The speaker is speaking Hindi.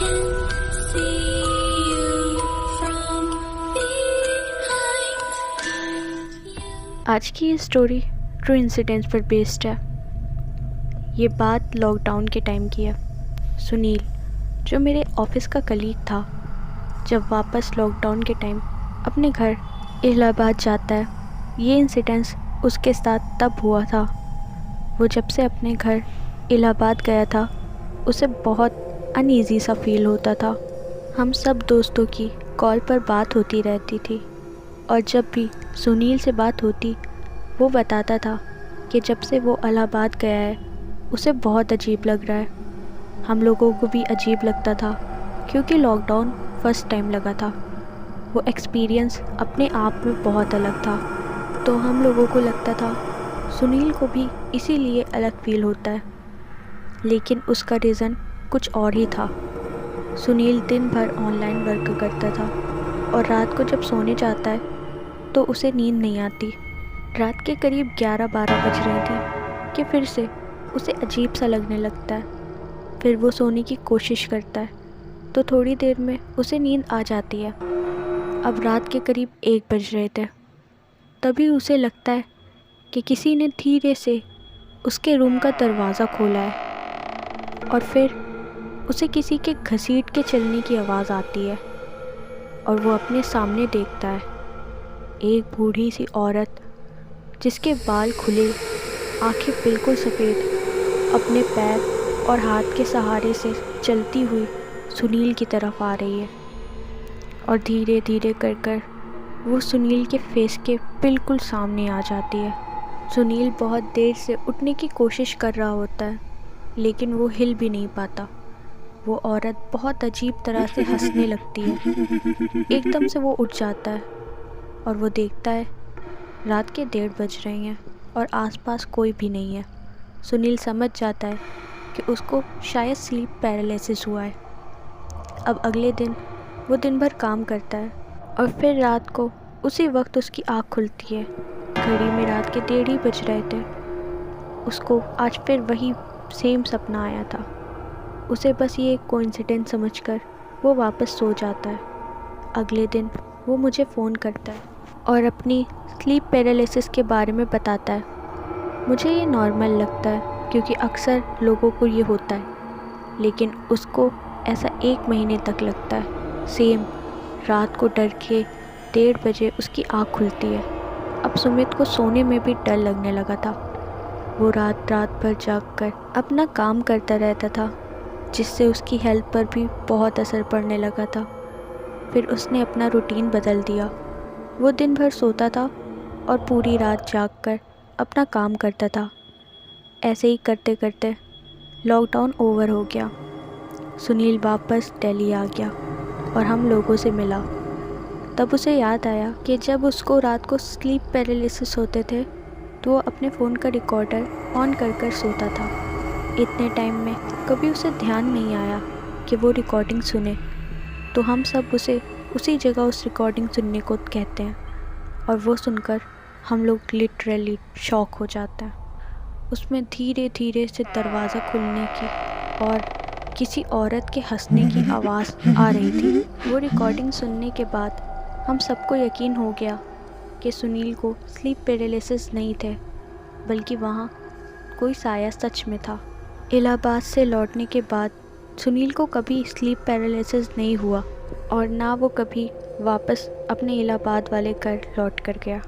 आज की ये स्टोरी ट्रू इंसिडेंट्स पर बेस्ड है। ये बात लॉकडाउन के टाइम की है। सुनील, जो मेरे ऑफिस का कलीग था, जब वापस लॉकडाउन के टाइम अपने घर इलाहाबाद जाता है। ये इंसिडेंट्स उसके साथ तब हुआ था। वो जब से अपने घर इलाहाबाद गया था, उसे बहुत अनईज़ी सा फील होता था। हम सब दोस्तों की कॉल पर बात होती रहती थी और जब भी सुनील से बात होती, वो बताता था कि जब से वो इलाहाबाद गया है उसे बहुत अजीब लग रहा है। हम लोगों को भी अजीब लगता था क्योंकि लॉकडाउन फर्स्ट टाइम लगा था। वो एक्सपीरियंस अपने आप में बहुत अलग था, तो हम लोगों को लगता था सुनील को भी इसीलिए अलग फील होता है। लेकिन उसका रीज़न कुछ और ही था। सुनील दिन भर ऑनलाइन वर्क करता था और रात को जब सोने जाता है तो उसे नींद नहीं आती। रात के करीब 11-12 बज रही थी कि फिर से उसे अजीब सा लगने लगता है। फिर वो सोने की कोशिश करता है तो थोड़ी देर में उसे नींद आ जाती है। अब रात के करीब 1 बज रहे थे, तभी उसे लगता है कि किसी ने धीरे से उसके रूम का दरवाज़ा खोला है और फिर उसे किसी के घसीट के चलने की आवाज़ आती है और वो अपने सामने देखता है एक बूढ़ी सी औरत जिसके बाल खुले, आंखें बिल्कुल सफ़ेद, अपने पैर और हाथ के सहारे से चलती हुई सुनील की तरफ आ रही है। और धीरे धीरे कर वो सुनील के फेस के बिल्कुल सामने आ जाती है। सुनील बहुत देर से उठने की कोशिश कर रहा होता है, लेकिन वो हिल भी नहीं पाता। वो औरत बहुत अजीब तरह से हंसने लगती है। एकदम से वो उठ जाता है और वो देखता है रात के 1:30 बज रहे हैं और आसपास कोई भी नहीं है। सुनील समझ जाता है कि उसको शायद स्लीप पैरालिसिस हुआ है। अब अगले दिन वो दिन भर काम करता है और फिर रात को उसी वक्त उसकी आँख खुलती है। घड़ी में रात के 1:30 ही बज रहे थे। उसको आज फिर वही सेम सपना आया था। उसे बस ये एक कोइंसिडेंस समझकर वो वापस सो जाता है। अगले दिन वो मुझे फ़ोन करता है और अपनी स्लीप पैरालिसिस के बारे में बताता है। मुझे ये नॉर्मल लगता है क्योंकि अक्सर लोगों को ये होता है, लेकिन उसको ऐसा 1 महीने तक लगता है। सेम रात को डर के 1:30 बजे उसकी आँख खुलती है। अब सुमित को सोने में भी डर लगने लगा था। वो रात भर जाग कर अपना काम करता रहता था, जिससे उसकी हेल्थ पर भी बहुत असर पड़ने लगा था। फिर उसने अपना रूटीन बदल दिया। वो दिन भर सोता था और पूरी रात जागकर अपना काम करता था। ऐसे ही करते करते लॉकडाउन ओवर हो गया। सुनील वापस दिल्ली आ गया और हम लोगों से मिला। तब उसे याद आया कि जब उसको रात को स्लीप पैरालिसिस होते थे तो वो अपने फ़ोन का रिकॉर्डर ऑन कर सोता था। इतने टाइम में कभी उसे ध्यान नहीं आया कि वो रिकॉर्डिंग सुने, तो हम सब उसे उसी जगह उस रिकॉर्डिंग सुनने को कहते हैं और वो सुनकर हम लोग लिटरली शॉक हो जाते हैं। उसमें धीरे धीरे से दरवाज़ा खुलने की और किसी औरत के हंसने की आवाज़ आ रही थी। वो रिकॉर्डिंग सुनने के बाद हम सबको यकीन हो गया कि सुनील को स्लीप पैरालिसिस नहीं थे, बल्कि वहाँ कोई साया सच में था। इलाहाबाद से लौटने के बाद सुनील को कभी स्लीप पैरालिसिस नहीं हुआ और ना वो कभी वापस अपने इलाहाबाद वाले घर लौट कर गया।